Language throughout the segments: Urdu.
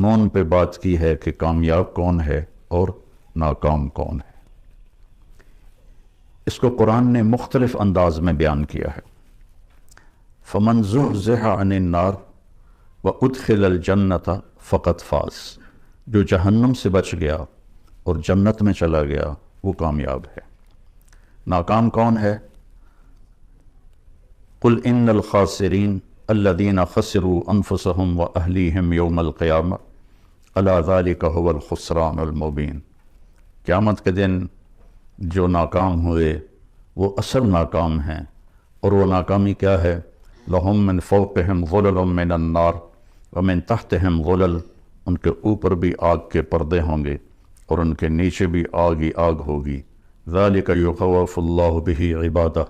مون پہ بات کی ہے کہ کامیاب کون ہے اور ناکام کون ہے۔ اس کو قرآن نے مختلف انداز میں بیان کیا ہے۔ فمن زحزح عن النار وادخل الجنۃ فقد فاز، جو جہنم سے بچ گیا اور جنت میں چلا گیا وہ کامیاب ہے۔ ناکام کون ہے؟ قل ان الخاسرین الذین خسروا انفسهم واہلیہم یوم القیامہ الا ذلک هو الخسران المبین۔ قیامت کے دن جو ناکام ہوئے وہ اصل ناکام ہیں، اور وہ ناکامی کیا ہے؟ لہم من فوقہم ظلل من النار ومن تحتہم ظلل، ان کے اوپر بھی آگ کے پردے ہوں گے اور ان کے نیچے بھی آگ ہی آگ ہوگی۔ ذالک یخوف اللہ بہ عبادہ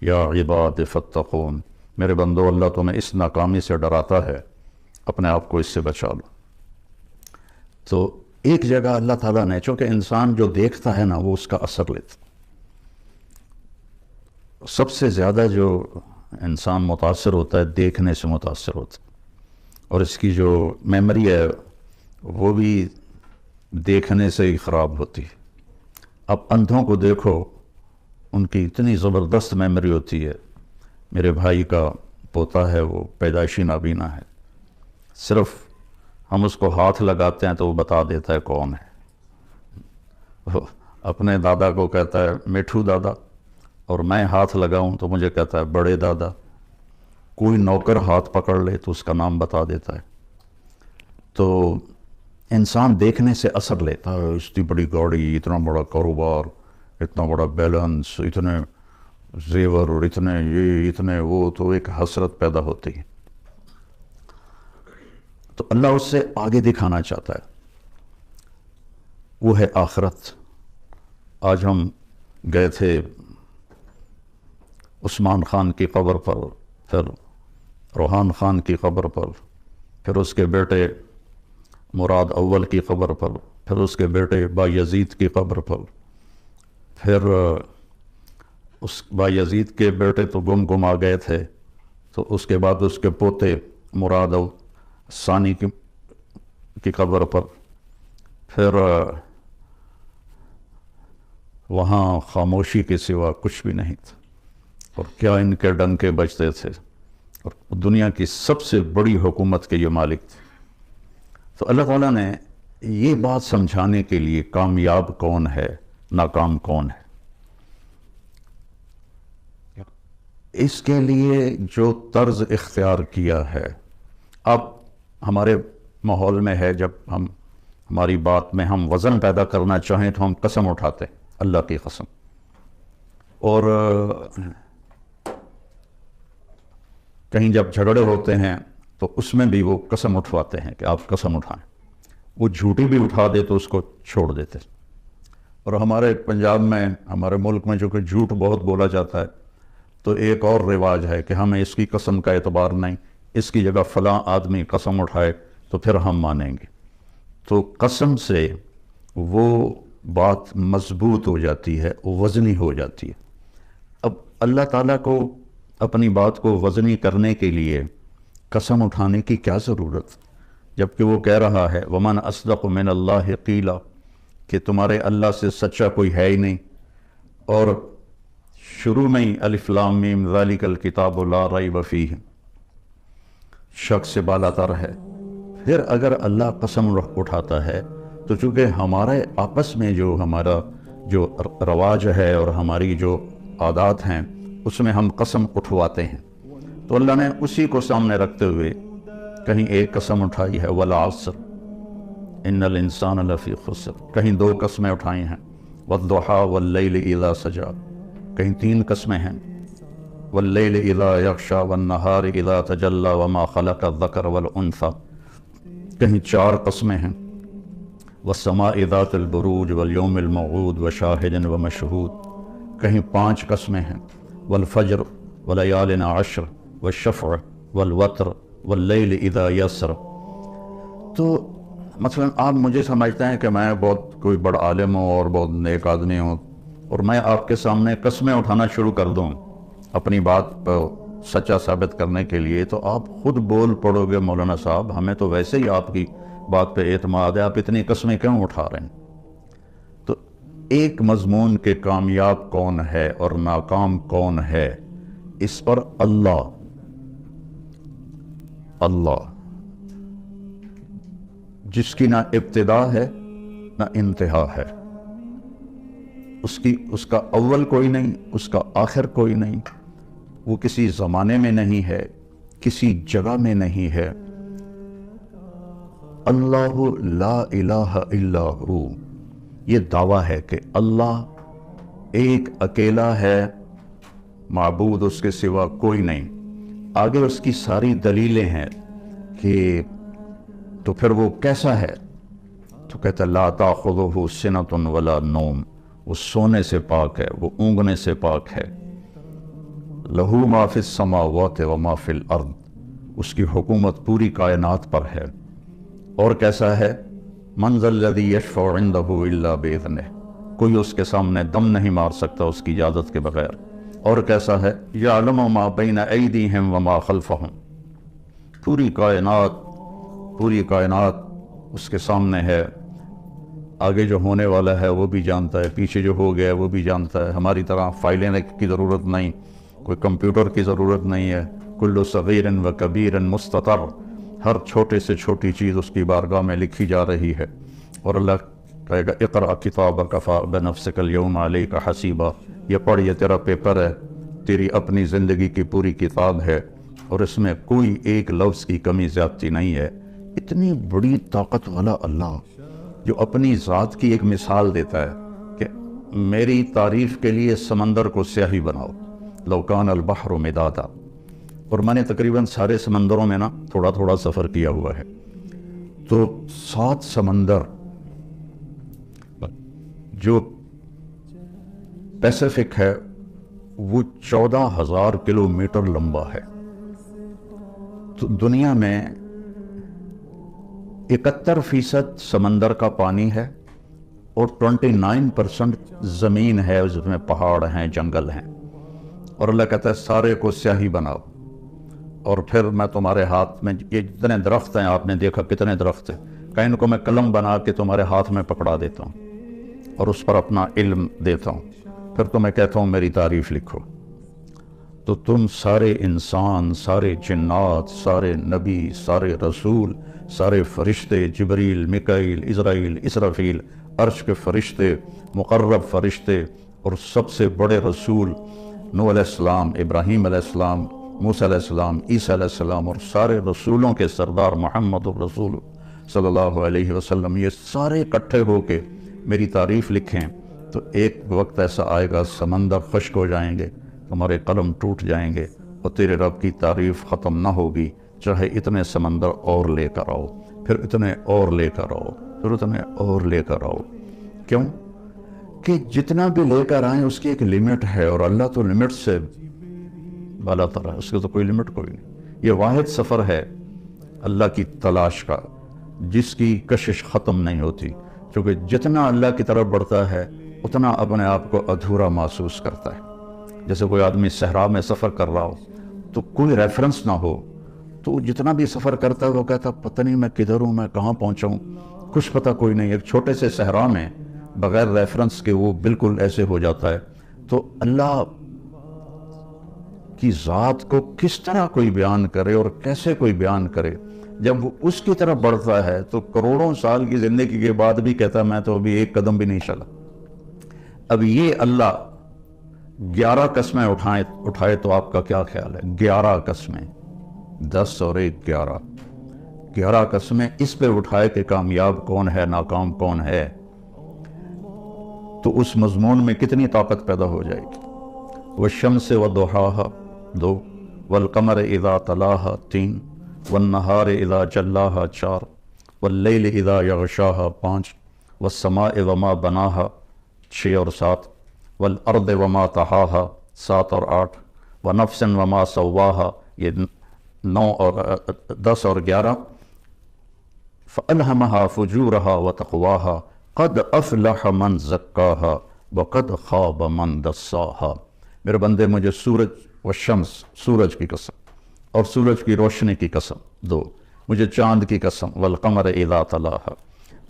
یا عباد فاتقون، میرے بندو اللہ تمہیں اس ناکامی سے ڈراتا ہے، اپنے آپ کو اس سے بچا لو۔ تو ایک جگہ اللہ تعالیٰ نے، چونکہ انسان جو دیکھتا ہے نا وہ اس کا اثر لیتا، سب سے زیادہ جو انسان متاثر ہوتا ہے دیکھنے سے متاثر ہوتا ہے، اور اس کی جو میموری ہے وہ بھی دیکھنے سے ہی خراب ہوتی ہے۔ اب اندھوں کو دیکھو، ان کی اتنی زبردست میموری ہوتی ہے۔ میرے بھائی کا پوتا ہے، وہ پیدائشی نابینا ہے، صرف ہم اس کو ہاتھ لگاتے ہیں تو وہ بتا دیتا ہے کون ہے۔ وہ اپنے دادا کو کہتا ہے میٹھو دادا، اور میں ہاتھ لگاؤں تو مجھے کہتا ہے بڑے دادا۔ کوئی نوکر ہاتھ پکڑ لے تو اس کا نام بتا دیتا ہے۔ تو انسان دیکھنے سے اثر لیتا ہے، اتنی بڑی گاڑی، اتنا بڑا کاروبار، اتنا بڑا بیلنس، اتنے زیور اور اتنے یہ اتنے وہ، تو ایک حسرت پیدا ہوتی ہے۔ تو اللہ اس سے آگے دکھانا چاہتا ہے، وہ ہے آخرت۔ آج ہم گئے تھے عثمان خان کی قبر پر، پھر روحان خان کی قبر پر، پھر اس کے بیٹے مراد اول کی قبر پر، پھر اس کے بیٹے بایزید کی قبر پر، پھر اس بایزید کے بیٹے تو گم آ گئے تھے، تو اس کے بعد اس کے پوتے مراد ثانی کی قبر پر، پھر وہاں خاموشی کے سوا کچھ بھی نہیں تھا، اور کیا ان کے ڈنکے بجتے تھے، اور دنیا کی سب سے بڑی حکومت کے یہ مالک تھے۔ تو اللہ تعالیٰ نے یہ بات سمجھانے کے لیے کامیاب کون ہے، ناکام کون ہے، اس کے لیے جو طرز اختیار کیا ہے۔ اب ہمارے ماحول میں ہے، جب ہماری بات میں ہم وزن پیدا کرنا چاہیں تو ہم قسم اٹھاتے ہیں، اللہ کی قسم، اور کہیں جب جھگڑے ہوتے ہیں تو اس میں بھی وہ قسم اٹھواتے ہیں کہ آپ قسم اٹھائیں۔ وہ جھوٹی بھی اٹھا دے تو اس کو چھوڑ دیتے۔ اور ہمارے پنجاب میں، ہمارے ملک میں جو کہ جھوٹ بہت بولا جاتا ہے، تو ایک اور رواج ہے کہ ہمیں اس کی قسم کا اعتبار نہیں، اس کی جگہ فلاں آدمی قسم اٹھائے تو پھر ہم مانیں گے۔ تو قسم سے وہ بات مضبوط ہو جاتی ہے، وزنی ہو جاتی ہے۔ اب اللہ تعالیٰ کو اپنی بات کو وزنی کرنے کے لیے قسم اٹھانے کی کیا ضرورت، جبکہ وہ کہہ رہا ہے وَمَنْ أَصْدَقُ مِنَ اللَّهِ قِيلًا، کہ تمہارے اللہ سے سچا کوئی ہے ہی نہیں۔ اور شروع میں ہی الف لام میم ذالک الکتاب لا ریب فیہ، شک سے بالا تر ہے۔ پھر اگر اللہ قسم اٹھاتا ہے تو چونکہ ہمارے آپس میں جو ہمارا جو رواج ہے اور ہماری جو عادات ہیں اس میں ہم قسم اٹھواتے ہیں، تو اللہ نے اسی کو سامنے رکھتے ہوئے کہیں ایک قسم اٹھائی ہے والعصر ان الانسان لفی خسر، کہیں دو قسمیں اٹھائی ہیں والضحیٰ واللیل اذا سجا، کہیں تین قسمیں ہیں واللیل اذا یغشا والنہار اذا تجلی وما خلق الذکر والانثی، کہیں چار قسمیں ہیں والسماء ذات البروج والیوم الموعود وشاہد ومشہود، کہیں پانچ قسمیں ہیں والفجر ولیال عشر والشفع والوتر واللیل اذا یسر۔ تو مثلا آپ مجھے سمجھتے ہیں کہ میں بہت کوئی بڑا عالم ہوں اور بہت نیک آدمی ہوں، اور میں آپ کے سامنے قسمیں اٹھانا شروع کر دوں اپنی بات پر سچا ثابت کرنے کے لیے، تو آپ خود بول پڑو گے مولانا صاحب ہمیں تو ویسے ہی آپ کی بات پہ اعتماد ہے، آپ اتنی قسمیں کیوں اٹھا رہے ہیں؟ تو ایک مضمون کے کامیاب کون ہے اور ناکام کون ہے، اس پر اللہ جس کی نہ ابتدا ہے نہ انتہا ہے، اس کا اول کوئی نہیں، اس کا آخر کوئی نہیں، وہ کسی زمانے میں نہیں ہے، کسی جگہ میں نہیں ہے۔ اللہ لا الہ الا ہو، یہ دعویٰ ہے کہ اللہ ایک اکیلا ہے، معبود اس کے سوا کوئی نہیں۔ آگے اس کی ساری دلیلیں ہیں کہ تو پھر وہ کیسا ہے، تو کہتا ہے لا تاخذہ سنۃ ولا نوم، وہ سونے سے پاک ہے، وہ اونگنے سے پاک ہے۔ لہ ما فی السماوات و ما فی الارض، اس کی حکومت پوری کائنات پر ہے۔ اور کیسا ہے؟ من ذا الذی یشفع عندہ الا باذنہ، کوئی اس کے سامنے دم نہیں مار سکتا اس کی اجازت کے بغیر۔ اور کیسا ہے؟ یعلم ما بین ایدیہم وما خلفہم، پوری کائنات اس کے سامنے ہے، آگے جو ہونے والا ہے وہ بھی جانتا ہے، پیچھے جو ہو گیا ہے وہ بھی جانتا ہے۔ ہماری طرح فائلیں کی ضرورت نہیں، کوئی کمپیوٹر کی ضرورت نہیں ہے۔ کل صغیر و کبیر مستطر، ہر چھوٹے سے چھوٹی چیز اس کی بارگاہ میں لکھی جا رہی ہے۔ اور اللہ کہے گا اقرأ کتابک کفی بنفسک اليوم علیک حسیبا، یہ پڑھ، یہ تیرا پیپر ہے، تیری اپنی زندگی کی پوری کتاب ہے، اور اس میں کوئی ایک لفظ کی کمی زیادتی نہیں ہے۔ اتنی بڑی طاقت والا اللہ جو اپنی ذات کی ایک مثال دیتا ہے کہ میری تعریف کے لیے سمندر کو سیاہی بناؤ، لو کان البحر مدادا۔ اور میں نے تقریباً سارے سمندروں میں تھوڑا تھوڑا سفر کیا ہوا ہے، تو 7 سمندر، جو پیسیفک ہے وہ 14,000 کلومیٹر لمبا ہے۔ تو دنیا میں 71% سمندر کا پانی ہے اور 29% زمین ہے، اس میں پہاڑ ہیں، جنگل ہیں۔ اور اللہ کہتا ہے سارے کو سیاہی بناؤ، اور پھر میں تمہارے ہاتھ میں، یہ جتنے درخت ہیں آپ نے دیکھا کتنے درخت ہیں، کہ ان کو میں قلم بنا کے تمہارے ہاتھ میں پکڑا دیتا ہوں اور اس پر اپنا علم دیتا ہوں، پھر تمہیں کہتا ہوں میری تعریف لکھو۔ تو تم سارے انسان، سارے جنات، سارے نبی، سارے رسول، سارے فرشتے، جبریل، میکائیل، عزرائیل، اسرافیل، عرش کے فرشتے، مقرب فرشتے، اور سب سے بڑے رسول نوح علیہ السلام، ابراہیم علیہ السلام، موسیٰ علیہ السلام، عیسیٰ علیہ السلام، اور سارے رسولوں کے سردار محمد الرسول صلی اللہ علیہ وسلم، یہ سارے اکٹھے ہو کے میری تعریف لکھیں، تو ایک وقت ایسا آئے گا سمندر خشک ہو جائیں گے، تمہارے قلم ٹوٹ جائیں گے، اور تیرے رب کی تعریف ختم نہ ہوگی، چاہے اتنے سمندر اور لے کر آؤ، پھر اتنے اور لے کر آؤ، پھر اتنے اور لے کر آؤ۔ کیوں؟ کہ جتنا بھی لے کر آئیں اس کی ایک لمٹ ہے، اور اللہ تو لمٹ سے بالا تر ہے، اس کے تو کوئی لمٹ کوئی نہیں۔ یہ واحد سفر ہے اللہ کی تلاش کا، جس کی کشش ختم نہیں ہوتی، کیونکہ جتنا اللہ کی طرف بڑھتا ہے اتنا اپنے آپ کو ادھورا محسوس کرتا ہے۔ جیسے کوئی آدمی صحرا میں سفر کر رہا ہو تو کوئی ریفرنس نہ ہو، تو جتنا بھی سفر کرتا ہے وہ کہتا پتہ نہیں میں کدھر ہوں، میں کہاں پہنچا ہوں، کچھ پتہ کوئی نہیں۔ ایک چھوٹے سے صحرا میں بغیر ریفرنس کے وہ بالکل ایسے ہو جاتا ہے۔ تو اللہ کی ذات کو کس طرح کوئی بیان کرے اور کیسے کوئی بیان کرے، جب وہ اس کی طرف بڑھتا ہے تو کروڑوں سال کی زندگی کے بعد بھی کہتا ہے میں تو ابھی ایک قدم بھی نہیں چلا۔ اب یہ اللہ 11 قسمیں اٹھائے تو آپ کا کیا خیال ہے؟ 11 قسمیں، 10 اور 1 11 قسمیں اس پہ اٹھائے کہ کامیاب کون ہے، ناکام کون ہے، تو اس مضمون میں کتنی طاقت پیدا ہو جائے گی۔ والشمس وضحاها 2، والقمر اذا تلاها 3، والنہار اذا جلاها 4، واللیل اذا یغشاها 5، والسماء وما بناها 6 اور 7، والارض وما طحاها 7 اور 8، ونفس وما سواها یہ 9 اور 10 اور 11، فألہمها فجورها وتقواها قد افلح من زکاها وقد خاب من دساها۔ میرے بندے مجھے سورج والشمس، سورج کی قسم اور سورج کی روشنی کی قسم 2، مجھے چاند کی قسم والقمر اذا تلاہا،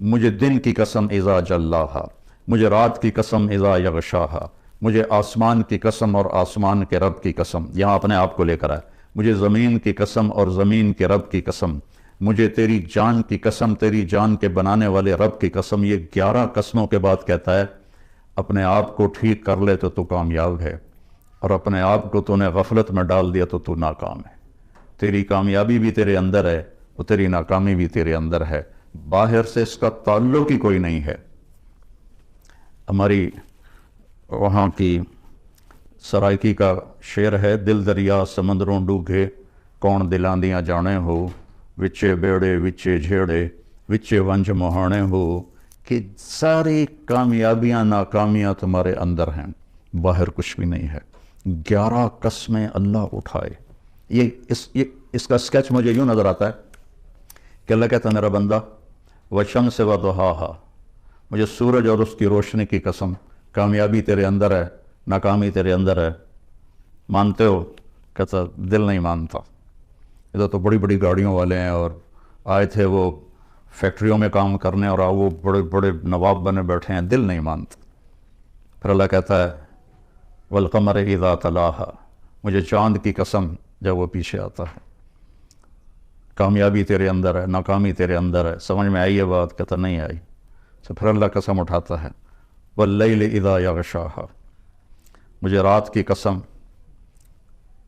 مجھے دن کی قسم اذا جلاہا، مجھے رات کی قسم اذا یغشاہا، مجھے آسمان کی قسم اور آسمان کے رب کی قسم، یہاں اپنے آپ کو لے کر آئے، مجھے زمین کی قسم اور زمین کے رب کی قسم، مجھے تیری جان کی قسم، تیری جان کے بنانے والے رب کی قسم۔ یہ 11 قسموں کے بعد کہتا ہے اپنے آپ کو ٹھیک کر لے تو کامیاب ہے، اور اپنے آپ کو تو نے غفلت میں ڈال دیا تو ناکام ہے۔ تیری کامیابی بھی تیرے اندر ہے اور تیری ناکامی بھی تیرے اندر ہے، باہر سے اس کا تعلق ہی کوئی نہیں ہے۔ ہماری وہاں کی سرائکی کا شعر ہے، دل دریا سمندروں ڈوگے کون دلاں دیاں جانے ہو، وچے بیڑے وچے جھیڑے وچے ونج مہانے ہو، کہ ساری کامیابیاں ناکامیاں تمہارے اندر ہیں، باہر کچھ بھی نہیں ہے۔ 11 قسمیں اللہ اٹھائے۔ اس کا سکیچ مجھے یوں نظر آتا ہے کہ اللہ کہتا ہے میرا بندہ وَالشَّمْسِ وَضُحَاهَا، مجھے سورج اور اس کی روشنی کی قسم، کامیابی تیرے اندر ہے، ناکامی تیرے اندر ہے، مانتے ہو؟ کہتا دل نہیں مانتا۔ ادھر تو بڑی بڑی گاڑیوں والے ہیں اور آئے تھے وہ فیکٹریوں میں کام کرنے اور وہ بڑے بڑے نواب بنے بیٹھے ہیں، دل نہیں مانتا۔ پھر اللہ کہتا ہے وَالْقَمَرِ إِذَا تَلَاهَا، مجھے چاند کی قسم جب وہ پیچھے آتا ہے، کامیابی تیرے اندر ہے، ناکامی تیرے اندر ہے۔ سمجھ میں آئی ہے بات؟ کہتا نہیں آئی۔ تو پھر اللہ قسم اٹھاتا ہے وَاللَّيْلِ إِذَا يَغْشَاهَا، مجھے رات کی قسم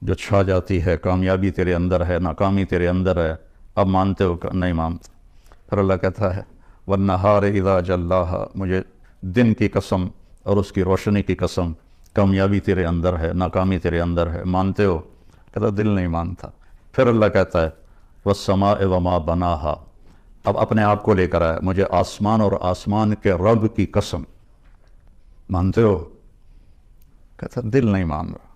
جو چھا جاتی ہے، کامیابی تیرے اندر ہے، ناکامی تیرے اندر ہے، اب مانتے ہو کہ نہیں مانتے؟ پھر اللہ کہتا ہے وَالنَّهَارِ إِذَا جَلَّاهَا، مجھے دن کی قسم اور اس کی روشنی کی قسم، کامیابی تیرے اندر ہے، ناکامی تیرے اندر ہے، مانتے ہو؟ کہتا دل نہیں مانتا۔ پھر اللہ کہتا ہے وَالسَّمَاءِ وَمَا بَنَاهَا، اب اپنے آپ کو لے کر آئے، مجھے آسمان اور آسمان کے رب کی قسم، مانتے ہو؟ کہتا دل نہیں مان رہا۔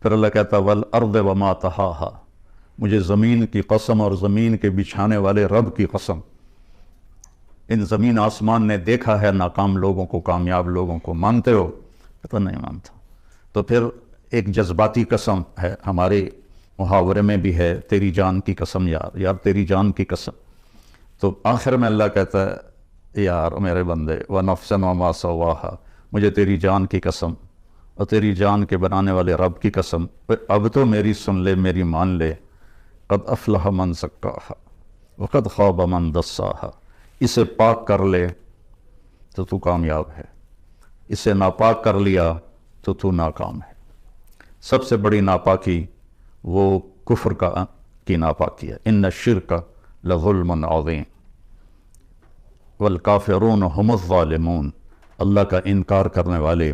پھر اللہ کہتا وَالْأَرْضِ وَمَا طَحَاهَا، مجھے زمین کی قسم اور زمین کے بچھانے والے رب کی قسم، ان زمین آسمان نے دیکھا ہے ناکام لوگوں کو، کامیاب لوگوں کو، مانتے ہو؟ کہتا نہیں مانتا۔ تو پھر ایک جذباتی قسم ہے، ہمارے محاورے میں بھی ہے، تیری جان کی قسم یار تیری جان کی قسم۔ تو آخر میں اللہ کہتا ہے یار میرے بندے وَنَفْسًا وَمَا سَوَّاهَا، مجھے تیری جان کی قسم اور تیری جان کے بنانے والے رب کی قسم، اب تو میری سن لے، میری مان لے، قد افلح من زکاها وقد خاب من دساها، اسے پاک کر لے تو کامیاب ہے، اسے ناپاک کر لیا تو ناکام ہے۔ سب سے بڑی ناپاکی وہ کفر کی ناپاکی ہے، ان الشرک لظلم عظیم والکافرون هم الظالمون، اللہ کا انکار کرنے والے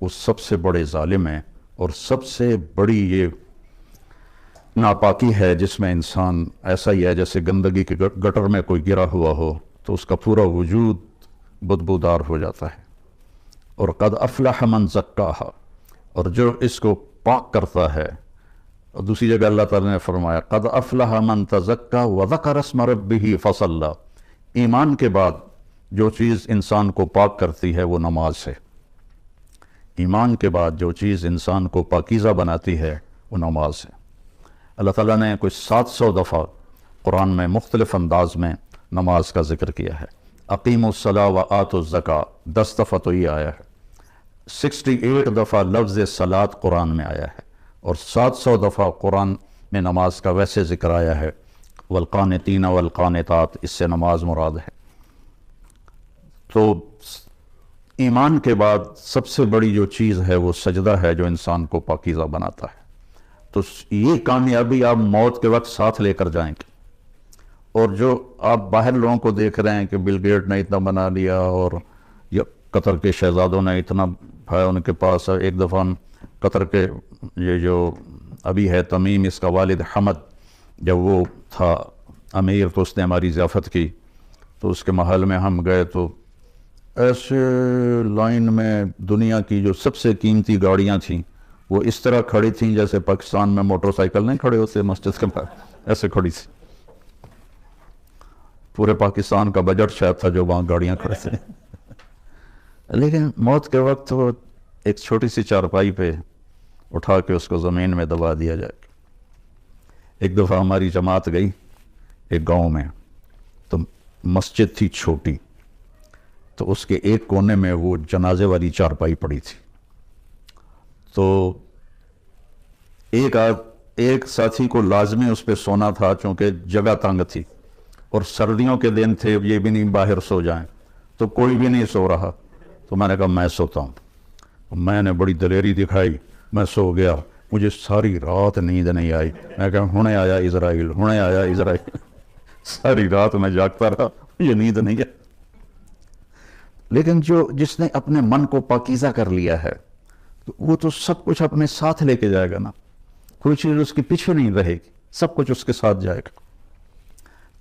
وہ سب سے بڑے ظالم ہیں، اور سب سے بڑی یہ ناپاکی ہے جس میں انسان ایسا ہی ہے جیسے گندگی کے گٹر میں کوئی گرا ہوا ہو تو اس کا پورا وجود بدبودار ہو جاتا ہے۔ اور قد افلح من زکاہا، اور جو اس کو پاک کرتا ہے، اور دوسری جگہ اللہ تعالیٰ نے فرمایا قد افلح من تزکا وذکر اسم ربہ فصلی، ایمان کے بعد جو چیز انسان کو پاک کرتی ہے وہ نماز ہے، ایمان کے بعد جو چیز انسان کو پاکیزہ بناتی ہے وہ نماز ہے۔ اللہ تعالیٰ نے کوئی 700 دفعہ قرآن میں مختلف انداز میں نماز کا ذکر کیا ہے۔ اقیموا الصلاۃ وآتوا الزکاۃ 10 دفعہ تو یہ آیا ہے، 68 دفعہ لفظ صلاۃ قرآن میں آیا ہے، اور 700 دفعہ قرآن میں نماز کا ویسے ذکر آیا ہے، والقانتین والقانتات، اس سے نماز مراد ہے۔ تو ایمان کے بعد سب سے بڑی جو چیز ہے وہ سجدہ ہے جو انسان کو پاکیزہ بناتا ہے۔ تو یہ کامیابی آپ موت کے وقت ساتھ لے کر جائیں گے۔ اور جو آپ باہر لوگوں کو دیکھ رہے ہیں کہ بل گیٹ نے اتنا بنا لیا اور یا قطر کے شہزادوں نے اتنا ہے ان کے پاس، ایک دفعہ قطر کے یہ جو ابھی ہے تمیم، اس کا والد حمد، جب وہ تھا امیر تو اس نے ہماری ضیافت کی، تو اس کے محل میں ہم گئے تو ایسے لائن میں دنیا کی جو سب سے قیمتی گاڑیاں تھیں وہ اس طرح کھڑی تھیں جیسے پاکستان میں موٹر سائیکل نہیں کھڑے ہوتے مسجد کے باہر، ایسے کھڑی تھی۔ پورے پاکستان کا بجٹ شاید تھا جو وہاں گاڑیاں کھڑے تھے۔ لیکن موت کے وقت وہ ایک چھوٹی سی چارپائی پہ اٹھا کے اس کو زمین میں دبا دیا جائے۔ ایک دفعہ ہماری جماعت گئی ایک گاؤں میں، تو مسجد تھی چھوٹی، تو اس کے ایک کونے میں وہ جنازے والی چارپائی پڑی تھی. تو ایک ساتھی کو لازمی اس پہ سونا تھا چونکہ جگہ تنگ تھی، اور سردیوں کے دن تھے، یہ بھی نہیں باہر سو جائیں، تو کوئی بھی نہیں سو رہا. تو میں نے کہا میں سوتا ہوں. میں نے بڑی دلیری دکھائی، میں سو گیا. مجھے ساری رات نیند نہیں آئی. میں کہا ہونے آیا اسرائیل، ہونے آیا اسرائیل. ساری رات میں جاگتا رہا، مجھے نیند نہیں آئی. لیکن جس نے اپنے من کو پاکیزہ کر لیا ہے، تو وہ تو سب کچھ اپنے ساتھ لے کے جائے گا نا، کوئی چیز اس کے پیچھے نہیں رہے گی، سب کچھ اس کے ساتھ جائے گا.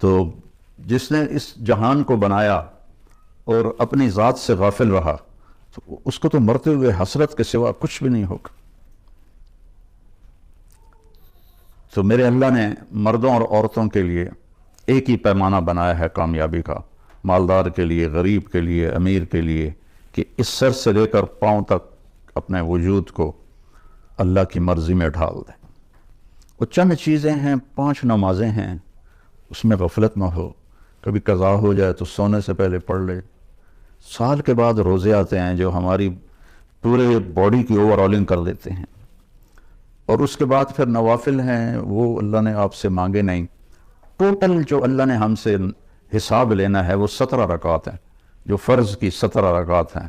تو جس نے اس جہان کو بنایا اور اپنی ذات سے غافل رہا، تو اس کو تو مرتے ہوئے حسرت کے سوا کچھ بھی نہیں ہوگا. تو میرے اللہ نے مردوں اور عورتوں کے لیے ایک ہی پیمانہ بنایا ہے کامیابی کا، مالدار کے لیے، غریب کے لیے، امیر کے لیے، کہ اس سر سے لے کر پاؤں تک اپنے وجود کو اللہ کی مرضی میں ڈھال دیں. وہ چند چیزیں ہیں، 5 نمازیں ہیں، اس میں غفلت نہ ہو. کبھی قضا ہو جائے تو سونے سے پہلے پڑھ لے. سال کے بعد روزے آتے ہیں جو ہماری پورے باڈی کی اوور آلنگ کر دیتے ہیں. اور اس کے بعد پھر نوافل ہیں، وہ اللہ نے آپ سے مانگے نہیں. ٹوٹل جو اللہ نے ہم سے حساب لینا ہے وہ 17 رکعات ہیں، جو فرض کی 17 رکعات ہیں،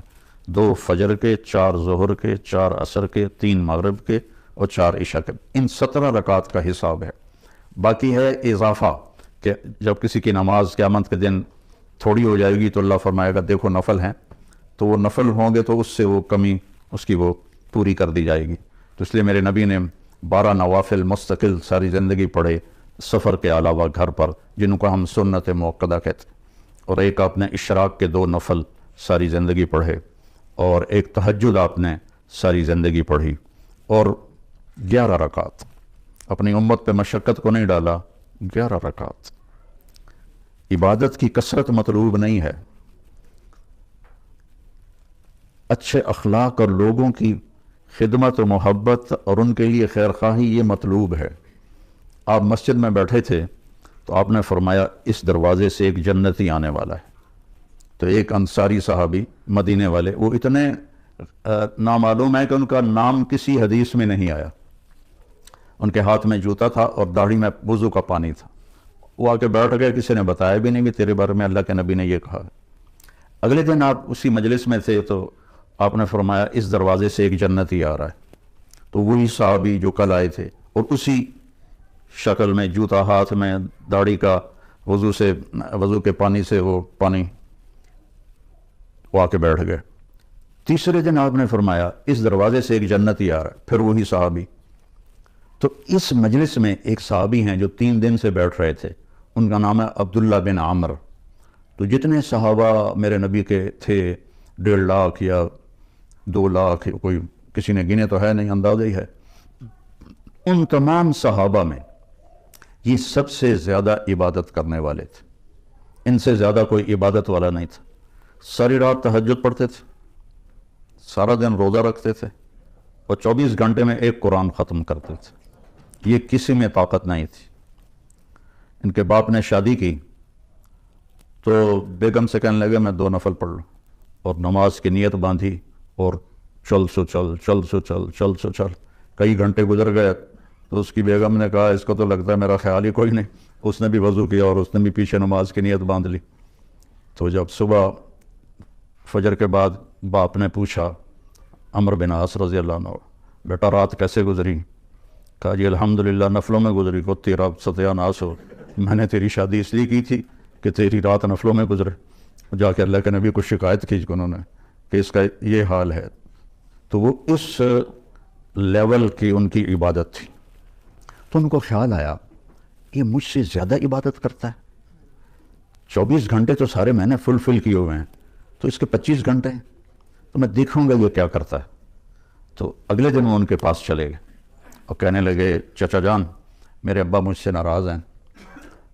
2 فجر کے، 4 ظہر کے، 4 عصر کے، 3 مغرب کے اور 4 عشاء کے. ان 17 رکعات کا حساب ہے. باقی ہے اضافہ، کہ جب کسی کی نماز قیامت کے دن تھوڑی ہو جائے گی تو اللہ فرمائے گا دیکھو نفل ہیں، تو وہ نفل ہوں گے تو اس سے وہ کمی اس کی وہ پوری کر دی جائے گی. تو اس لیے میرے نبی نے 12 نوافل مستقل ساری زندگی پڑھے، سفر کے علاوہ گھر پر، جن کو ہم سنت موقدہ کہتے ہیں. اور ایک آپ نے اشراق کے 2 نفل ساری زندگی پڑھے، اور ایک تہجد آپ نے ساری زندگی پڑھی، اور 11 رکعات. اپنی امت پہ مشقت کو نہیں ڈالا، 11 رکعات. عبادت کی کثرت مطلوب نہیں ہے، اچھے اخلاق اور لوگوں کی خدمت و محبت اور ان کے لیے خیر خواہی یہ مطلوب ہے. آپ مسجد میں بیٹھے تھے تو آپ نے فرمایا اس دروازے سے ایک جنتی آنے والا ہے. تو ایک انصاری صحابی مدینے والے، وہ اتنے نامعلوم ہے کہ ان کا نام کسی حدیث میں نہیں آیا. ان کے ہاتھ میں جوتا تھا اور داڑھی میں وضو کا پانی تھا. وہ آ کے بیٹھ گئے، کسی نے بتایا بھی نہیں کہ تیرے بارے میں اللہ کے نبی نے یہ کہا. اگلے دن آپ اسی مجلس میں تھے تو آپ نے فرمایا اس دروازے سے ایک جنتی آ رہا ہے. تو وہی صحابی جو کل آئے تھے اور اسی شکل میں، جوتا ہاتھ میں، داڑھی کا وضو کے پانی سے وہ پانی، وہ آ کے بیٹھ گئے. تیسرے دن آپ نے فرمایا اس دروازے سے ایک جنتی آ رہا ہے، پھر وہی صحابی. تو اس مجلس میں ایک صحابی ہیں جو 3 دن سے بیٹھ رہے تھے، ان کا نام ہے عبداللہ بن عامر. تو جتنے صحابہ میرے نبی کے تھے، 1.5 لاکھ یا 2 لاکھ، کوئی کسی نے گنے تو ہے نہیں، اندازہ ہی ہے. ان تمام صحابہ میں یہ سب سے زیادہ عبادت کرنے والے تھے. ان سے زیادہ کوئی عبادت والا نہیں تھا. ساری رات تہجد پڑھتے تھے، سارا دن روزہ رکھتے تھے، اور 24 گھنٹے میں ایک قرآن ختم کرتے تھے. یہ کسی میں طاقت نہیں تھی. ان کے باپ نے شادی کی تو بیگم سے کہنے لگے میں 2 نفل پڑھ لوں، اور نماز کی نیت باندھی اور چل سو چل. کئی گھنٹے گزر گئے تو اس کی بیگم نے کہا اس کو تو لگتا ہے میرا خیال ہی کوئی نہیں. اس نے بھی وضو کیا اور اس نے بھی پیچھے نماز کی نیت باندھ لی. تو جب صبح فجر کے بعد باپ نے پوچھا عمرو بن عاص رضی اللہ عنہ، بیٹا رات کیسے گزری؟ کہا جی الحمدللہ نفلوں میں گزری. کو تیرا ستیہ ناس ہو، میں نے تیری شادی اس لیے کی تھی کہ تیری رات نفلوں میں گزرے. جا کے اللہ کے نبی کو شکایت کی انہوں نے کہ اس کا یہ حال ہے. تو وہ اس لیول کی ان کی عبادت تھی. تو ان کو خیال آیا یہ مجھ سے زیادہ عبادت کرتا ہے. 24 گھنٹے تو سارے میں نے فل کیے ہوئے ہیں، تو اس کے 25 گھنٹے ہیں، تو میں دیکھوں گا یہ کیا کرتا ہے. تو اگلے دن وہ ان کے پاس چلے گئے اور کہنے لگے چچا جان میرے ابا مجھ سے ناراض ہیں،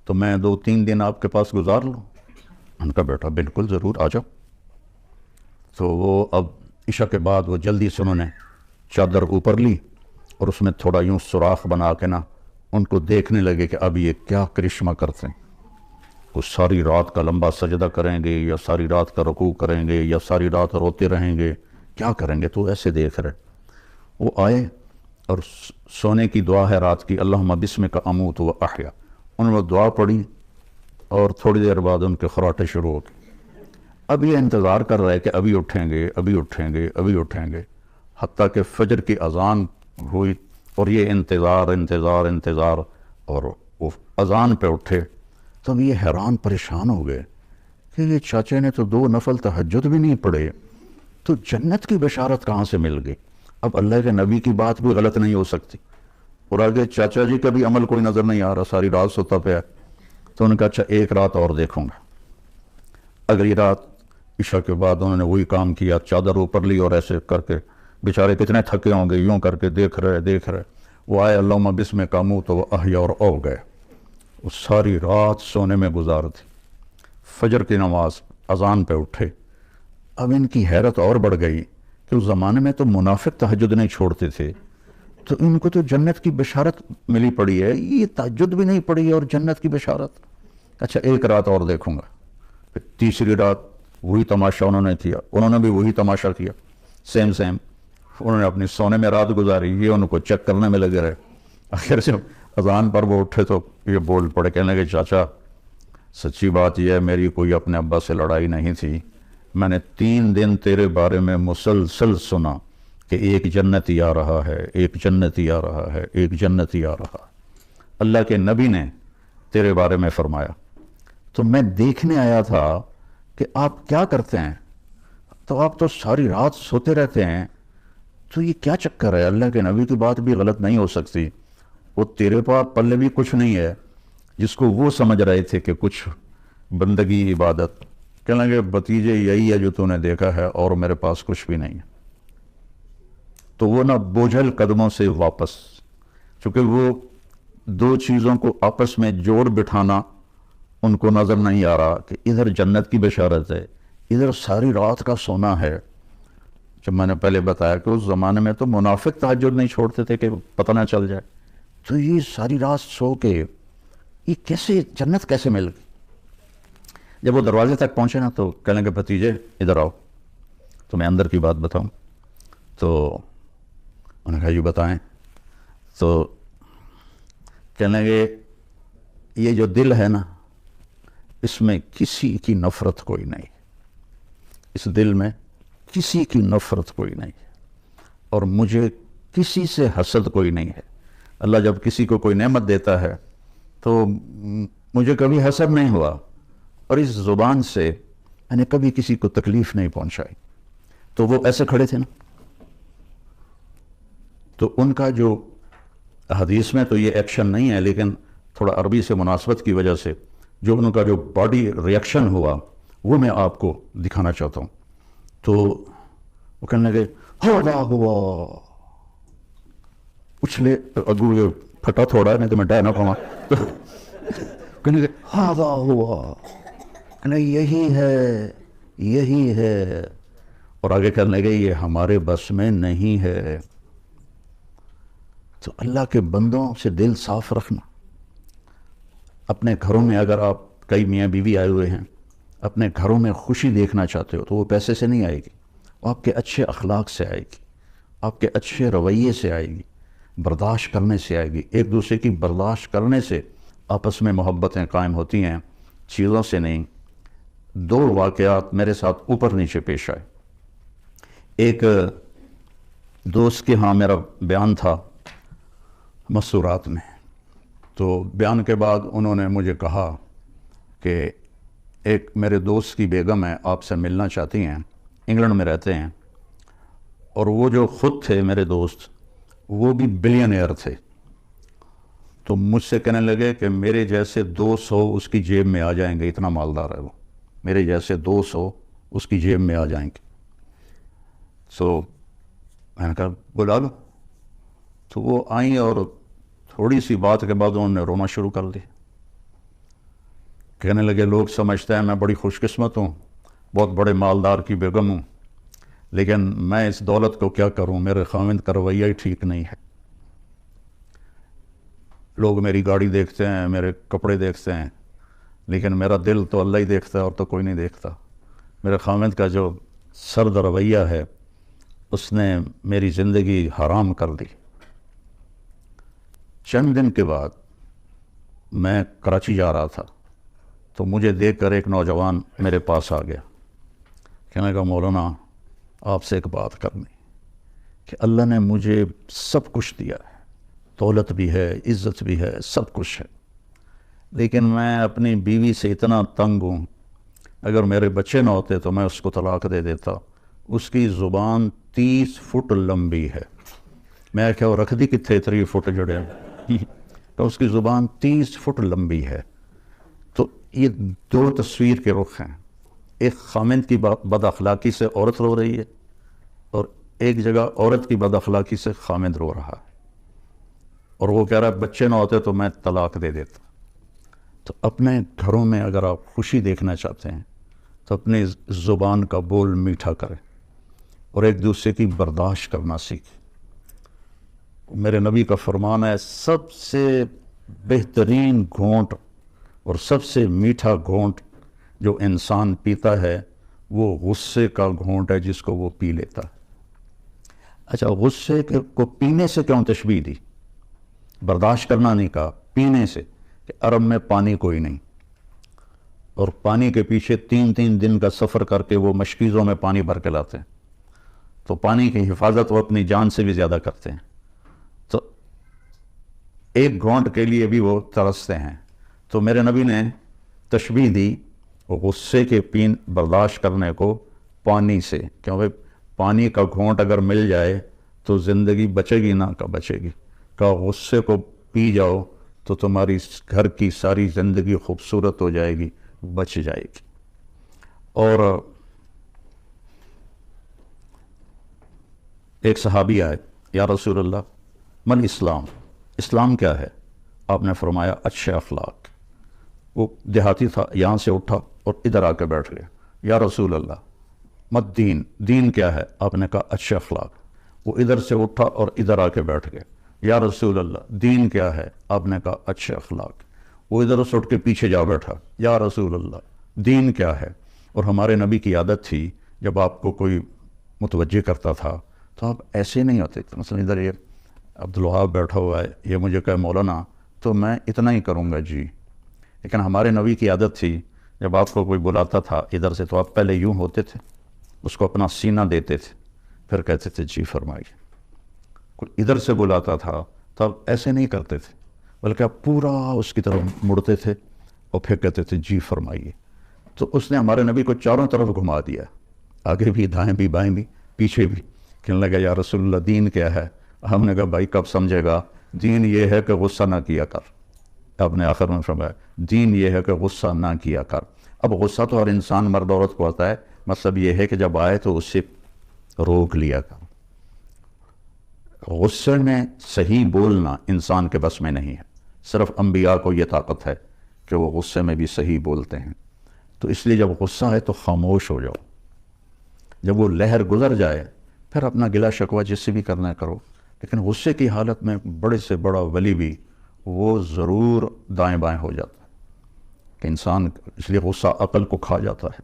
تو میں 2-3 دن آپ کے پاس گزار لوں؟ ان کا بیٹا بالکل ضرور آ جاؤ. تو وہ اب عشاء کے بعد وہ جلدی سے انہوں نے چادر اوپر لی اور اس میں تھوڑا یوں سوراخ بنا کے نا ان کو دیکھنے لگے کہ اب یہ کیا کرشمہ کرتے ہیں. وہ ساری رات کا لمبا سجدہ کریں گے یا ساری رات کا رکوع کریں گے یا ساری رات روتے رہیں گے، کیا کریں گے؟ تو ایسے دیکھ رہے. وہ آئے اور سونے کی دعا ہے رات کی، اللہم بسمک اموت و احیا. انہوں نے دعا پڑھی اور تھوڑی دیر بعد ان کے خراٹے شروع ہو گئے. اب یہ انتظار کر رہے کہ ابھی اٹھیں گے، ابھی اٹھیں گے، ابھی اٹھیں گے، حتیٰ کہ فجر کی اذان ہوئی اور یہ انتظار اور وہ اذان پہ اٹھے. تو یہ حیران پریشان ہو گئے کہ یہ چاچے نے تو 2 نفل تہجد بھی نہیں پڑھے، تو جنت کی بشارت کہاں سے مل گئی؟ اب اللہ کے نبی کی بات بھی غلط نہیں ہو سکتی. اور آگے چاچا جی کا بھی عمل کوئی نظر نہیں آ رہا، ساری رات سوتا پہ ہے. تو انہوں نے کہا اچھا ایک رات اور دیکھوں گا. اگلی رات عشاء کے بعد انہوں نے وہی کام کیا، چادر اوپر لی اور ایسے کر کے، بیچارے کتنے تھکے ہوں گے، یوں کر کے دیکھ رہے. وہ آئے اللہم بسمک اموت و احیا اور او گئے. وہ ساری رات سونے میں گزار دی. فجر کی نماز اذان پہ اٹھے. اب ان کی حیرت اور بڑھ گئی کہ اس زمانے میں تو منافق تہجد نہیں چھوڑتے تھے، تو ان کو تو جنت کی بشارت ملی پڑی ہے، یہ تہجد بھی نہیں پڑی اور جنت کی بشارت. اچھا ایک رات اور دیکھوں گا. پھر تیسری رات وہی تماشا انہوں نے کیا، انہوں نے بھی وہی تماشا کیا، سیم. انہوں نے اپنی سونے میں رات گزاری، یہ ان کو چیک کرنے میں لگے رہے. آخر جب اذان پر وہ اٹھے تو یہ بول پڑے، کہنے لگے چاچا سچی بات یہ ہے میری کوئی اپنے ابا سے لڑائی نہیں تھی، میں نے 3 دن تیرے بارے میں مسلسل سنا کہ ایک جنتی آ رہا ہے، ایک جنتی آ رہا ہے، ایک جنتی آ رہا ہے. اللہ کے نبی نے تیرے بارے میں فرمایا، تو میں دیکھنے آیا تھا کہ آپ کیا کرتے ہیں. تو آپ تو ساری رات سوتے رہتے ہیں، تو یہ کیا چکر ہے؟ اللہ کے نبی کی بات بھی غلط نہیں ہو سکتی. وہ تیرے پاس پلے بھی کچھ نہیں ہے جس کو وہ سمجھ رہے تھے کہ کچھ بندگی عبادت. کہنے لگے بھتیجے یہی ہے جو تو نے دیکھا ہے اور میرے پاس کچھ بھی نہیں ہے. تو وہ نہ بوجھل قدموں سے واپس، چونکہ وہ 2 چیزوں کو آپس میں جوڑ بٹھانا ان کو نظر نہیں آ رہا کہ ادھر جنت کی بشارت ہے، ادھر ساری رات کا سونا ہے. جب میں نے پہلے بتایا کہ اس زمانے میں تو منافق تہجد نہیں چھوڑتے تھے کہ پتہ نہ چل جائے، تو یہ ساری رات سو کے یہ کیسے جنت کیسے مل گئی؟ جب وہ دروازے تک پہنچے نا تو کہنے لگے بھتیجے ادھر آؤ تو میں اندر کی بات بتاؤں. تو انہوں نے کہا یہ بتائیں. تو کہنے لگے یہ جو دل ہے نا اس میں کسی کی نفرت کوئی نہیں، اس دل میں کسی کی نفرت کوئی نہیں ہے اور مجھے کسی سے حسد کوئی نہیں ہے. اللہ جب کسی کو کوئی نعمت دیتا ہے تو مجھے کبھی حسد نہیں ہوا اور اس زبان سے میں نے کبھی کسی کو تکلیف نہیں پہنچائی. تو وہ ایسے کھڑے تھے نا، تو ان کا جو حدیث میں تو یہ ایکشن نہیں ہے لیکن تھوڑا عربی سے مناسبت کی وجہ سے جو ان کا جو باڈی ریئیکشن ہوا وہ میں آپ کو دکھانا چاہتا ہوں. تو وہ کہنے لگے ہوا ہوا اچھلے اگو یہ پھٹا تھوڑا نہیں تو میں ڈہ نہ پاؤں. تو کہنے لگے ہوا ہوا، کہنے یہی ہے اور آگے کرنے لگے یہ ہمارے بس میں نہیں ہے. تو اللہ کے بندوں سے دل صاف رکھنا. اپنے گھروں میں اگر آپ کئی میاں بیوی آئے ہوئے ہیں، اپنے گھروں میں خوشی دیکھنا چاہتے ہو تو وہ پیسے سے نہیں آئے گی، وہ آپ کے اچھے اخلاق سے آئے گی، آپ کے اچھے رویے سے آئے گی، برداشت کرنے سے آئے گی. ایک دوسرے کی برداشت کرنے سے آپس میں محبتیں قائم ہوتی ہیں، چیزوں سے نہیں. 2 واقعات میرے ساتھ اوپر نیچے پیش آئے. ایک دوست کے ہاں میرا بیان تھا مسورات میں، تو بیان کے بعد انہوں نے مجھے کہا کہ ایک میرے دوست کی بیگم ہے آپ سے ملنا چاہتی ہیں، انگلینڈ میں رہتے ہیں، اور وہ جو خود تھے میرے دوست وہ بھی بلینئر تھے. تو مجھ سے کہنے لگے کہ میرے جیسے 200 اس کی جیب میں آ جائیں گے، اتنا مالدار ہے وہ، میرے جیسے 200 اس کی جیب میں آ جائیں گے. سو میں نے کہا بلا لو. تو وہ آئیں اور تھوڑی سی بات کے بعد انہوں نے رونا شروع کر دیا. کہنے لگے لوگ سمجھتے ہیں میں بڑی خوش قسمت ہوں، بہت بڑے مالدار کی بیگم ہوں، لیکن میں اس دولت کو کیا کروں، میرے خاوند کا رویہ ہی ٹھیک نہیں ہے. لوگ میری گاڑی دیکھتے ہیں، میرے کپڑے دیکھتے ہیں، لیکن میرا دل تو اللہ ہی دیکھتا ہے اور تو کوئی نہیں دیکھتا. میرے خامد کا جو سرد رویہ ہے اس نے میری زندگی حرام کر دی. چند دن کے بعد میں کراچی جا رہا تھا تو مجھے دیکھ کر ایک نوجوان میرے پاس آ گیا. کہنے لگا مولانا آپ سے ایک بات کرنی کہ اللہ نے مجھے سب کچھ دیا ہے, دولت بھی ہے, عزت بھی ہے, سب کچھ ہے, لیکن میں اپنی بیوی سے اتنا تنگ ہوں, اگر میرے بچے نہ ہوتے تو میں اس کو طلاق دے دیتا. اس کی زبان 30 فٹ لمبی ہے. میں کیا رکھ دی کتنے 3 فٹ جڑے تو اس کی زبان 30 فٹ لمبی ہے. تو یہ دو تصویر کے رخ ہیں. ایک خامند کی بد اخلاقی سے عورت رو رہی ہے اور ایک جگہ عورت کی بد اخلاقی سے خامند رو رہا ہے, اور وہ کہہ رہا ہے بچے نہ ہوتے تو میں طلاق دے دیتا. تو اپنے گھروں میں اگر آپ خوشی دیکھنا چاہتے ہیں تو اپنی زبان کا بول میٹھا کریں اور ایک دوسرے کی برداشت کرنا سیکھیں. میرے نبی کا فرمان ہے سب سے بہترین گھونٹ اور سب سے میٹھا گھونٹ جو انسان پیتا ہے وہ غصے کا گھونٹ ہے جس کو وہ پی لیتا ہے. اچھا, غصے کو پینے سے کیوں تشبیہ دی؟ برداشت کرنا نہیں کہا, پینے سے. کہ عرب میں پانی کوئی نہیں اور پانی کے پیچھے 3 دن کا سفر کر کے وہ مشکیزوں میں پانی بھر کے لاتے ہیں, تو پانی کی حفاظت وہ اپنی جان سے بھی زیادہ کرتے ہیں. تو ایک گھونٹ کے لیے بھی وہ ترستے ہیں. تو میرے نبی نے تشبیہ دی غصے کے برداشت کرنے کو پانی سے, کیونکہ پانی کا گھونٹ اگر مل جائے تو زندگی بچے گی نہ کا بچے گی. کہ غصے کو پی جاؤ تو تمہاری گھر کی ساری زندگی خوبصورت ہو جائے گی, بچ جائے گی. اور ایک صحابی آئے, یا رسول اللہ من اسلام, اسلام کیا ہے؟ آپ نے فرمایا اچھے اخلاق. وہ دیہاتی تھا, یہاں سے اٹھا اور ادھر آ کے بیٹھ گیا. یا رسول اللہ مت دین, دین کیا ہے؟ آپ نے کہا اچھے اخلاق. وہ ادھر سے اٹھا اور ادھر آ کے بیٹھ گیا. یا رسول اللہ دین کیا ہے؟ آپ نے کہا اچھے اخلاق. وہ ادھر سے اٹھ کے پیچھے جا بیٹھا. یا رسول اللہ دین کیا ہے؟ اور ہمارے نبی کی عادت تھی جب آپ کو کوئی متوجہ کرتا تھا تو آپ ایسے نہیں ہوتے. مثلا ادھر یہ عبدالوہاب بیٹھا ہوا ہے, یہ مجھے کہے مولانا تو میں اتنا ہی کروں گا جی. لیکن ہمارے نبی کی عادت تھی جب آپ کو کوئی بلاتا تھا ادھر سے تو آپ پہلے یوں ہوتے تھے, اس کو اپنا سینہ دیتے تھے, پھر کہتے تھے جی فرمائیے. کوئی ادھر سے بلاتا تھا تو آپ ایسے نہیں کرتے تھے, بلکہ آپ پورا اس کی طرف مڑتے تھے اور پھر کہتے تھے جی فرمائیے. تو اس نے ہمارے نبی کو چاروں طرف گھما دیا, آگے بھی, دائیں بھی, بائیں بھی, پیچھے بھی. کہنے لگا یا رسول اللہ دین کیا ہے؟ ہم نے کہا بھائی کب سمجھے گا, دین یہ ہے کہ غصہ نہ کیا کر. آپ نے آخر میں فرمایا دین یہ ہے کہ غصہ نہ کیا کر. اب غصہ تو ہر انسان مرد عورت کو آتا ہے, مطلب یہ ہے کہ جب آئے تو اس سے روک لیا کر. غصے میں صحیح بولنا انسان کے بس میں نہیں ہے, صرف انبیاء کو یہ طاقت ہے کہ وہ غصے میں بھی صحیح بولتے ہیں. تو اس لیے جب غصہ ہے تو خاموش ہو جاؤ, جب وہ لہر گزر جائے پھر اپنا گلا شکوہ جس سے بھی کرنا ہے کرو. لیکن غصے کی حالت میں بڑے سے بڑا ولی بھی وہ ضرور دائیں بائیں ہو جاتا ہے کہ انسان, اس لیے غصہ عقل کو کھا جاتا ہے.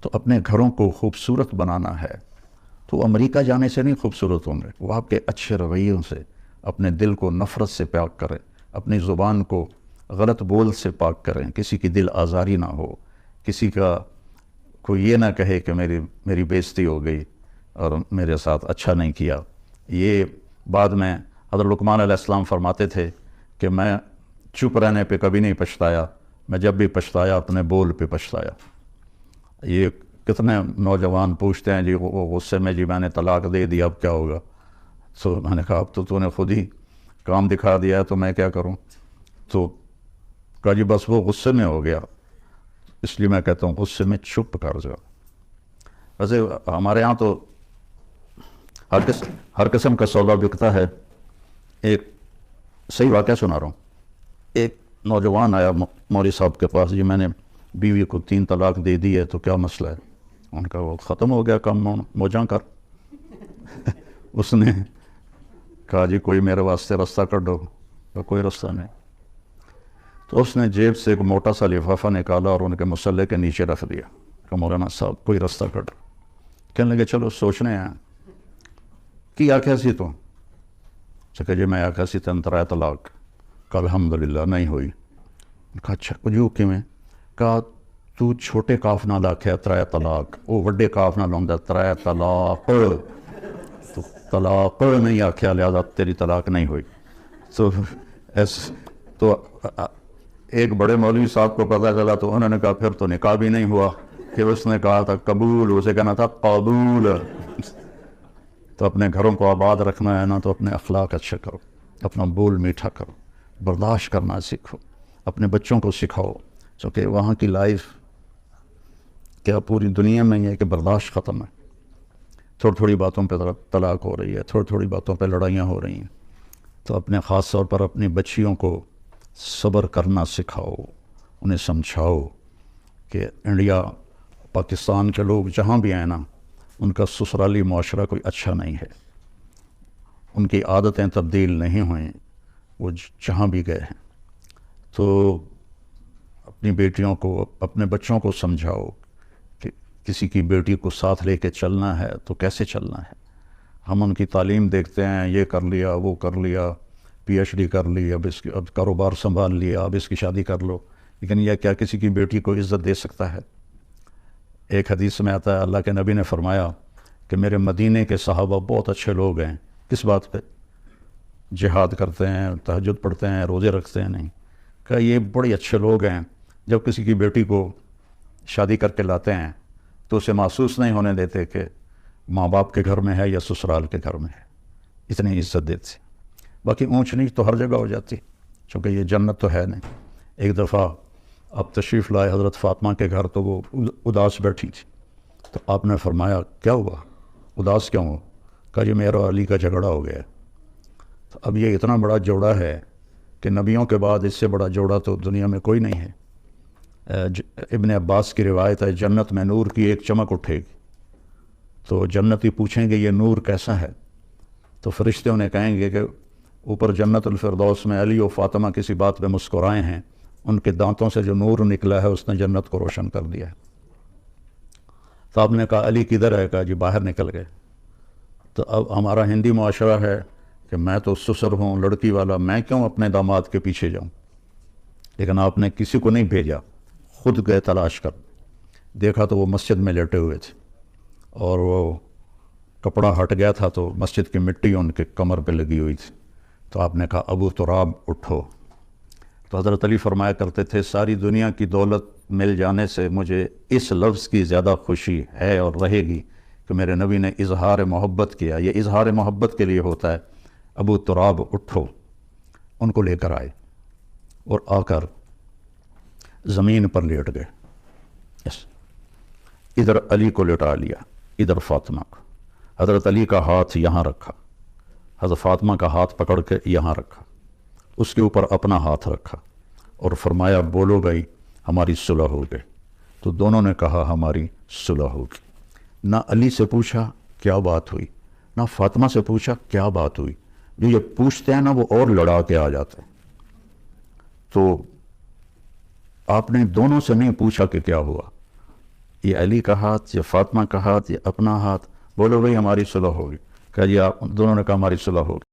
تو اپنے گھروں کو خوبصورت بنانا ہے تو امریکہ جانے سے نہیں خوبصورت ہوں گے, وہ آپ کے اچھے رویوں سے اپنے دل کو نفرت سے پاک کریں, اپنی زبان کو غلط بول سے پاک کریں, کسی کی دل آزاری نہ ہو, کسی کا کوئی یہ نہ کہے کہ میری بےزتی ہو گئی اور میرے ساتھ اچھا نہیں کیا. یہ بعد میں حضرت لقمان علیہ السلام فرماتے تھے کہ میں چپ رہنے پہ کبھی نہیں پچھتایا, میں جب بھی پچھتایا اپنے بول پہ پچھتایا. یہ کتنے نوجوان پوچھتے ہیں جی وہ غصے میں جی میں نے طلاق دے دی اب کیا ہوگا. تو میں نے کہا اب تو نے خود ہی کام دکھا دیا ہے تو میں کیا کروں. تو کہا جی بس وہ غصے میں ہو گیا, اس لیے میں کہتا ہوں غصے میں چپ کر جاؤ. ویسے ہمارے ہاں تو ہر قسم کا سودا بکتا ہے. ایک صحیح واقعہ سنا رہا ہوں. ایک نوجوان آیا مولوی صاحب کے پاس, جی میں نے بیوی کو 3 طلاق دے دی ہے تو کیا مسئلہ ہے. ان کا وہ ختم ہو گیا کام موجاں کر. اس نے کہا جی کوئی میرے واسطے راستہ کر دو. کوئی راستہ نہیں. تو اس نے جیب سے ایک موٹا سا لفافہ نکالا اور ان کے مسلح کے نیچے رکھ دیا کہ مولانا صاحب کوئی رستہ کٹ. کہنے لگے چلو سوچنے ہیں کی آخیا سی تو کہ جی میں آخیا سی تین 3 طلاق. کہ الحمدللہ نہیں ہوئی. کہا اچھا کچھ کیویں؟ کہا تو چھوٹے کاف نال آخیا 3 طلاق, وہ وڈے کاف نال آਉਂਦਾ 3 طلاق, تو طلاق نہیں آخیا لہذا تیری طلاق نہیں ہوئی. تو ایک بڑے مولوی صاحب کو پتہ چلا تو انہوں نے کہا پھر تو نکاح بھی نہیں ہوا. کہ اس نے کہا تھا قبول, اسے کہنا تھا قبول. تو اپنے گھروں کو آباد رکھنا ہے نا تو اپنے اخلاق اچھے کرو, اپنا بول میٹھا کرو, برداشت کرنا سیکھو, اپنے بچوں کو سکھاؤ. چونکہ وہاں کی لائف کیا پوری دنیا میں یہ ہے کہ برداشت ختم ہے. تھوڑی تھوڑی باتوں پہ طلاق ہو رہی ہے, تھوڑی تھوڑی باتوں پہ لڑائیاں ہو رہی ہیں. تو اپنے خاص طور پر اپنی بچیوں کو صبر کرنا سکھاؤ, انہیں سمجھاؤ کہ انڈیا پاکستان کے لوگ جہاں بھی آئیں نا ان کا سسرالی معاشرہ کوئی اچھا نہیں ہے, ان کی عادتیں تبدیل نہیں ہوئیں, وہ جہاں بھی گئے ہیں. تو اپنی بیٹیوں کو اپنے بچوں کو سمجھاؤ کہ کسی کی بیٹی کو ساتھ لے کے چلنا ہے تو کیسے چلنا ہے. ہم ان کی تعلیم دیکھتے ہیں, یہ کر لیا وہ کر لیا, PhD کر لی, اب کاروبار سنبھال لیا, اب اس کی شادی کر لو, لیکن یہ کیا کسی کی بیٹی کو عزت دے سکتا ہے؟ ایک حدیث میں آتا ہے اللہ کے نبی نے فرمایا کہ میرے مدینے کے صحابہ بہت اچھے لوگ ہیں. کس بات پہ؟ جہاد کرتے ہیں, تہجد پڑھتے ہیں, روزے رکھتے ہیں. نہیں کہ یہ بڑے اچھے لوگ ہیں, جب کسی کی بیٹی کو شادی کر کے لاتے ہیں تو اسے محسوس نہیں ہونے دیتے کہ ماں باپ کے گھر میں ہے یا سسرال کے گھر میں ہے. اتنی عزت دیتے. باقی اونچ نیچ تو ہر جگہ ہو جاتی, چونکہ یہ جنت تو ہے نہیں. ایک دفعہ آپ تشریف لائے حضرت فاطمہ کے گھر تو وہ اداس بیٹھی تھی. تو آپ نے فرمایا کیا ہوا, اداس کیوں ہو؟ کہا جی میرا علی کا جھگڑا ہو گیا. تو اب یہ اتنا بڑا جوڑا ہے کہ نبیوں کے بعد اس سے بڑا جوڑا تو دنیا میں کوئی نہیں ہے. ابن عباس کی روایت ہے جنت میں نور کی ایک چمک اٹھے گی تو جنتی پوچھیں گے یہ نور کیسا ہے؟ تو فرشتے انہیں کہیں گے کہ اوپر جنت الفردوس میں علی و فاطمہ کسی بات پہ مسکرائے ہیں, ان کے دانتوں سے جو نور نکلا ہے اس نے جنت کو روشن کر دیا ہے. تو آپ نے کہا علی کدھر ہے؟ کہا جی باہر نکل گئے. تو اب ہمارا ہندی معاشرہ ہے کہ میں تو سسر ہوں, لڑکی والا, میں کیوں اپنے داماد کے پیچھے جاؤں؟ لیکن آپ نے کسی کو نہیں بھیجا, خود گئے تلاش کر. دیکھا تو وہ مسجد میں لیٹے ہوئے تھے اور وہ کپڑا ہٹ گیا تھا تو مسجد کی مٹی ان کے کمر پہ لگی ہوئی تھی. تو آپ نے کہا ابو تراب اٹھو. تو حضرت علی فرمایا کرتے تھے ساری دنیا کی دولت مل جانے سے مجھے اس لفظ کی زیادہ خوشی ہے اور رہے گی کہ میرے نبی نے اظہار محبت کیا. یہ اظہار محبت کے لیے ہوتا ہے. ابو تراب اٹھو. ان کو لے کر آئے اور آ کر زمین پر لیٹ گئے. ادھر علی کو لٹا لیا, ادھر فاطمہ کو. حضرت علی کا ہاتھ یہاں رکھا, حضرت فاطمہ کا ہاتھ پکڑ کے یہاں رکھا, اس کے اوپر اپنا ہاتھ رکھا اور فرمایا بولو بھائی ہماری صلح ہو گئی. تو دونوں نے کہا ہماری صلح ہوگی. نہ علی سے پوچھا کیا بات ہوئی, نہ فاطمہ سے پوچھا کیا بات ہوئی. جو یہ پوچھتے ہیں نا وہ اور لڑا کے آ جاتے ہیں. تو آپ نے دونوں سے نہیں پوچھا کہ کیا ہوا, یہ علی کا ہاتھ, یہ فاطمہ کا ہاتھ, یہ اپنا ہاتھ, بولو بھائی ہماری صلح ہوگی. کہا جی آپ دونوں نے کہا ہماری صلح ہوگی.